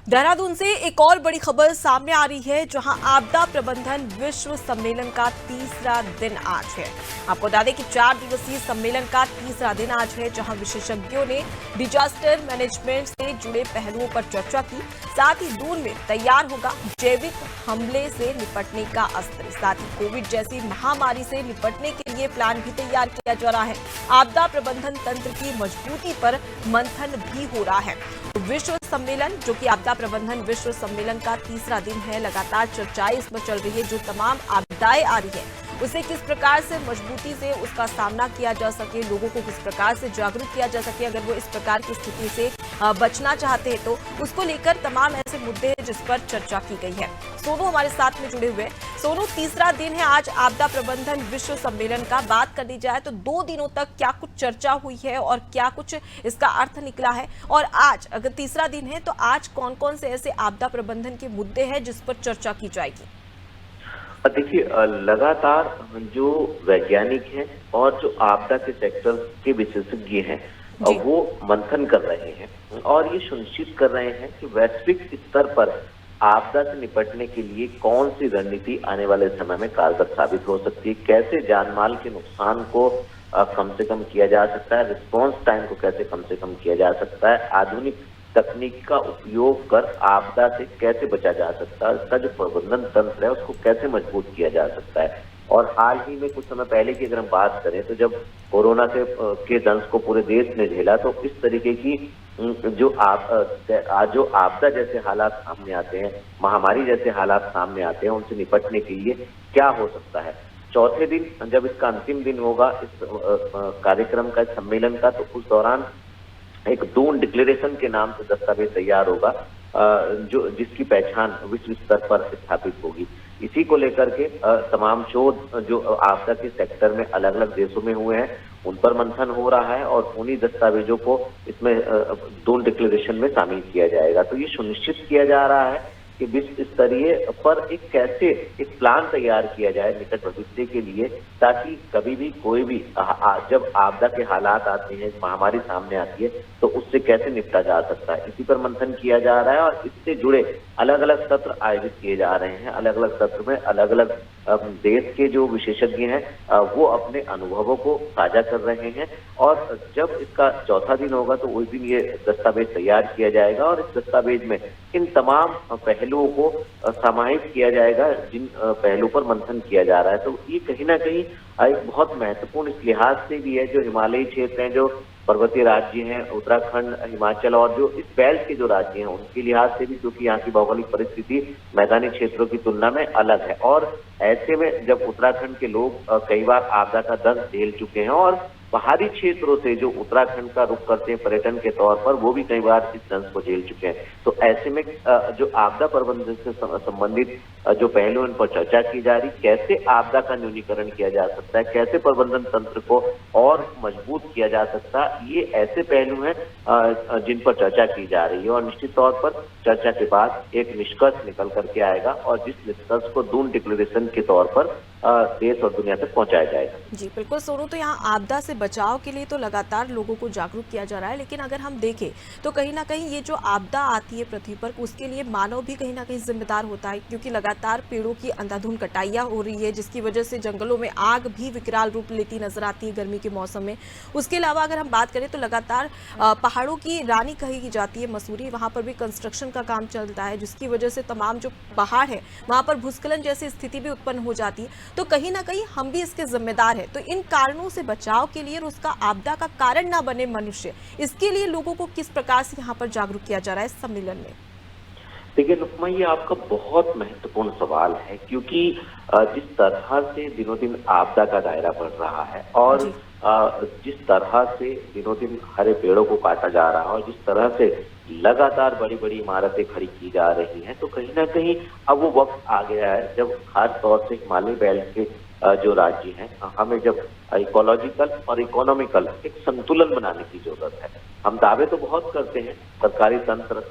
देहरादून से एक और बड़ी खबर सामने आ रही है, जहां आपदा प्रबंधन विश्व सम्मेलन का तीसरा दिन आज है। आपको बता दें कि 4 दिवसीय सम्मेलन का तीसरा दिन आज है, जहां विशेषज्ञों ने डिजास्टर मैनेजमेंट से जुड़े पहलुओं पर चर्चा की। साथ ही दून में तैयार होगा जैविक हमले से निपटने का अस्त्र। साथ ही कोविड जैसी महामारी से निपटने के लिए प्लान भी तैयार किया जा रहा है। आपदा प्रबंधन तंत्र की मजबूती पर मंथन भी हो रहा है। विश्व सम्मेलन, जो कि आपदा प्रबंधन विश्व सम्मेलन का तीसरा दिन है, लगातार चर्चाएं इसमें चल रही है। जो तमाम आपदाएं आ रही है उसे किस प्रकार से मजबूती से उसका सामना किया जा सके, लोगों को किस प्रकार से जागरूक किया जा सके, अगर वो इस प्रकार की स्थिति से बचना चाहते हैं तो उसको लेकर तमाम ऐसे मुद्दे हैं जिस पर चर्चा की गई है। सोनू हमारे साथ में जुड़े हुए। सोनू, तीसरा दिन है आज आपदा प्रबंधन विश्व सम्मेलन का। बात कर ली जाए तो 2 दिनों तक क्या कुछ चर्चा हुई है और क्या कुछ इसका अर्थ निकला है, और आज अगर तीसरा दिन है तो आज कौन कौन से ऐसे आपदा प्रबंधन के मुद्दे हैं जिस पर चर्चा की जाएगी? देखिए, लगातार जो वैज्ञानिक हैं और जो आपदा के सेक्टर के विशेषज्ञ हैं वो मंथन कर रहे हैं और ये सुनिश्चित कर रहे हैं कि वैश्विक स्तर पर आपदा से निपटने के लिए कौन सी रणनीति आने वाले समय में कारगर साबित हो सकती है, कैसे जानमाल के नुकसान को कम से कम किया जा सकता है, रिस्पॉन्स टाइम को कैसे कम से कम किया जा सकता है, आधुनिक तकनीक का उपयोग कर आपदा से कैसे बचा जा सकता है, इसका जो प्रबंधन तंत्र है उसको कैसे मजबूत किया जा सकता है। और हाल ही में कुछ समय पहले की अगर हम बात करें तो जब कोरोना के दंश को पूरे देश ने झेला तो इस तरीके की जो आपदा जैसे हालात सामने आते हैं, महामारी जैसे हालात सामने आते हैं, उनसे निपटने के लिए क्या हो सकता है। चौथे दिन जब इसका अंतिम दिन होगा इस कार्यक्रम का, सम्मेलन का, तो उस दौरान एक दून डिक्लेरेशन के नाम से दस्तावेज तैयार होगा जिसकी पहचान विश्व स्तर पर स्थापित होगी। इसी को लेकर के तमाम शोध जो आपदा के सेक्टर में अलग अलग देशों में हुए हैं उन पर मंथन हो रहा है और उन्हीं दस्तावेजों को इसमें दून डिक्लेरेशन में शामिल किया जाएगा। तो ये सुनिश्चित किया जा रहा है कि विश्व स्तरीय पर कैसे एक प्लान तैयार किया जाए निकट भविष्य के लिए, ताकि कभी भी कोई भी जब आपदा के हालात आते हैं, महामारी सामने आती है, तो उससे कैसे निपटा जा सकता है। इसी पर मंथन किया जा रहा है और इससे जुड़े अलग अलग सत्र आयोजित किए जा रहे हैं। अलग अलग सत्र में अलग अलग देश के जो विशेषज्ञ हैं वो अपने अनुभवों को साझा कर रहे हैं और जब इसका चौथा दिन होगा तो उस दिन ये दस्तावेज तैयार किया जाएगा और इस दस्तावेज में इन तमाम पहलुओं को समाहित किया जाएगा जिन पहलुओं पर मंथन किया जा रहा है। तो ये कहीं ना कहीं एक बहुत महत्वपूर्ण इस लिहाज से भी है, जो हिमालयी क्षेत्र हैं, जो पर्वतीय राज्य हैं, उत्तराखंड, हिमाचल और जो इस बेल्ट के जो राज्य हैं उनके लिहाज से भी, क्योंकि यहाँ की भौगोलिक परिस्थिति मैदानी क्षेत्रों की तुलना में अलग है। और ऐसे में जब उत्तराखंड के लोग कई बार आपदा का दंश झेल चुके हैं और पहाड़ी क्षेत्रों से जो उत्तराखंड का रुख करते हैं पर्यटन के तौर पर, वो भी कई बार इस दंश को झेल चुके हैं। तो ऐसे में जो आपदा प्रबंधन से संबंधित जो पहलू उन पर चर्चा की जा रही, कैसे आपदा का न्यूनीकरण किया जा सकता है, कैसे प्रबंधन तंत्र को और मजबूत किया जा सकता है, ये ऐसे पहलू हैं जिन पर चर्चा की जा रही है। और निश्चित तौर पर चर्चा के बाद एक निष्कर्ष निकल करके आएगा और जिस निष्कर्ष को दून डिक्लेरेशन के तौर पर देश और दुनिया तक पहुंचाया जाएगा। जी बिल्कुल सोनू, तो यहाँ आपदा से बचाव के लिए तो लगातार लोगों को जागरूक किया जा रहा है, लेकिन अगर हम देखें तो कहीं ना कहीं ये जो आपदा आती है पृथ्वी पर, उसके लिए मानव भी कहीं ना कहीं जिम्मेदार होता है, क्योंकि लगातार पेड़ों की अंधाधुंध कटाइयाँ हो रही है, जिसकी वजह से जंगलों में आग भी विकराल रूप लेती नजर आती है गर्मी के मौसम में। उसके अलावा अगर हम बात करें तो लगातार पहाड़ों की रानी कही जाती है मसूरी, वहाँ पर भी कंस्ट्रक्शन का काम चलता है, जिसकी वजह से तमाम जो पहाड़ है वहाँ पर भूस्खलन जैसी स्थिति भी उत्पन्न हो जाती है। तो कहीं ना कहीं हम भी इसके जिम्मेदार हैं। तो इन कारणों से बचाव के लिए और उसका आपदा का कारण ना बने मनुष्य, इसके लिए लोगों को किस प्रकार से यहाँ पर जागरूक किया जा रहा है इस सम्मेलन में? देखिए नुकमा, ये आपका बहुत महत्वपूर्ण सवाल है, क्योंकि जिस तरह से दिनों दिन आपदा का दायरा बढ़ रहा है और जिस तरह से दिनों दिन हरे पेड़ों को काटा जा रहा है और जिस तरह से लगातार बड़ी बड़ी इमारतें खड़ी की जा रही हैं, तो कहीं ना कहीं अब वो वक्त आ गया है जब खास तौर से हिमालय बेल्ट के जो राज्य हैं, हमें जब इकोलॉजिकल और इकोनॉमिकल एक संतुलन बनाने की जरूरत है। हम दावे तो बहुत करते हैं, सरकारी तंत्र,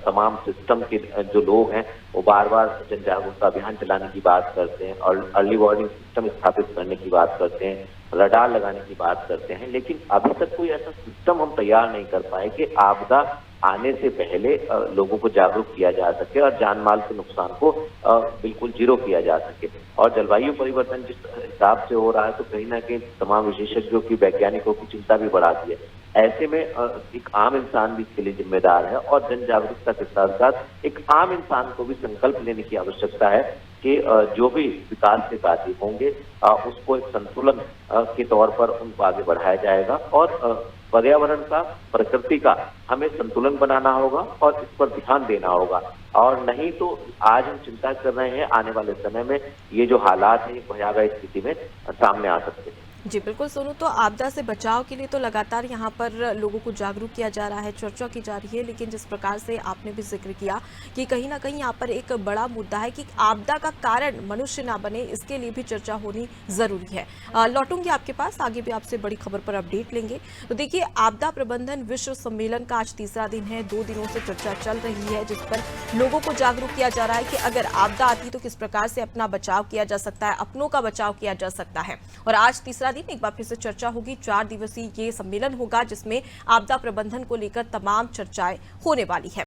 तमाम सिस्टम के जो लोग हैं वो बार बार जन जागरूकता अभियान चलाने की बात करते हैं और अर्ली वार्निंग सिस्टम स्थापित करने की बात करते हैं, रडार लगाने की बात करते हैं, लेकिन अभी तक कोई ऐसा सिस्टम हम तैयार नहीं कर पाए कि आपदा आने से पहले लोगों को जागरूक किया जा सके और जान माल के नुकसान को बिल्कुल जीरो किया जा सके। और जलवायु परिवर्तन जिस हिसाब से हो रहा है तो कहीं ना कहीं तमाम विशेषज्ञों की, वैज्ञानिकों की चिंता भी बढ़ा दी है। ऐसे में एक आम इंसान भी इसके लिए जिम्मेदार है और जन जागरूकता के साथ साथ एक आम इंसान को भी संकल्प लेने की आवश्यकता है कि जो भी विकास के कार्य होंगे उसको एक संतुलन के तौर पर उनको आगे बढ़ाया जाएगा और पर्यावरण का, प्रकृति का हमें संतुलन बनाना होगा और इस पर ध्यान देना होगा। और नहीं तो आज हम चिंता कर रहे हैं, आने वाले समय में ये जो हालात है भयावह स्थिति में सामने आ सकते हैं। जी बिल्कुल सोनू, तो आपदा से बचाव के लिए तो लगातार यहाँ पर लोगों को जागरूक किया जा रहा है, चर्चा की जा रही है, लेकिन जिस प्रकार से आपने भी जिक्र किया कि कहीं ना कहीं यहाँ पर एक बड़ा मुद्दा है कि आपदा का कारण मनुष्य ना बने, इसके लिए भी चर्चा होनी जरूरी है। लौटूंगी आपके पास, आगे भी आपसे बड़ी खबर पर अपडेट लेंगे। तो देखिए, आपदा प्रबंधन विश्व सम्मेलन का आज तीसरा दिन है। 2 दिनों से चर्चा चल रही है जिस पर लोगों को जागरूक किया जा रहा है कि अगर आपदा आती तो किस प्रकार से अपना बचाव किया जा सकता है, अपनों का बचाव किया जा सकता है। और आज तीसरा दिन एक बार फिर से चर्चा होगी। 4 दिवसीय ये सम्मेलन होगा जिसमें आपदा प्रबंधन को लेकर तमाम चर्चाएं होने वाली है।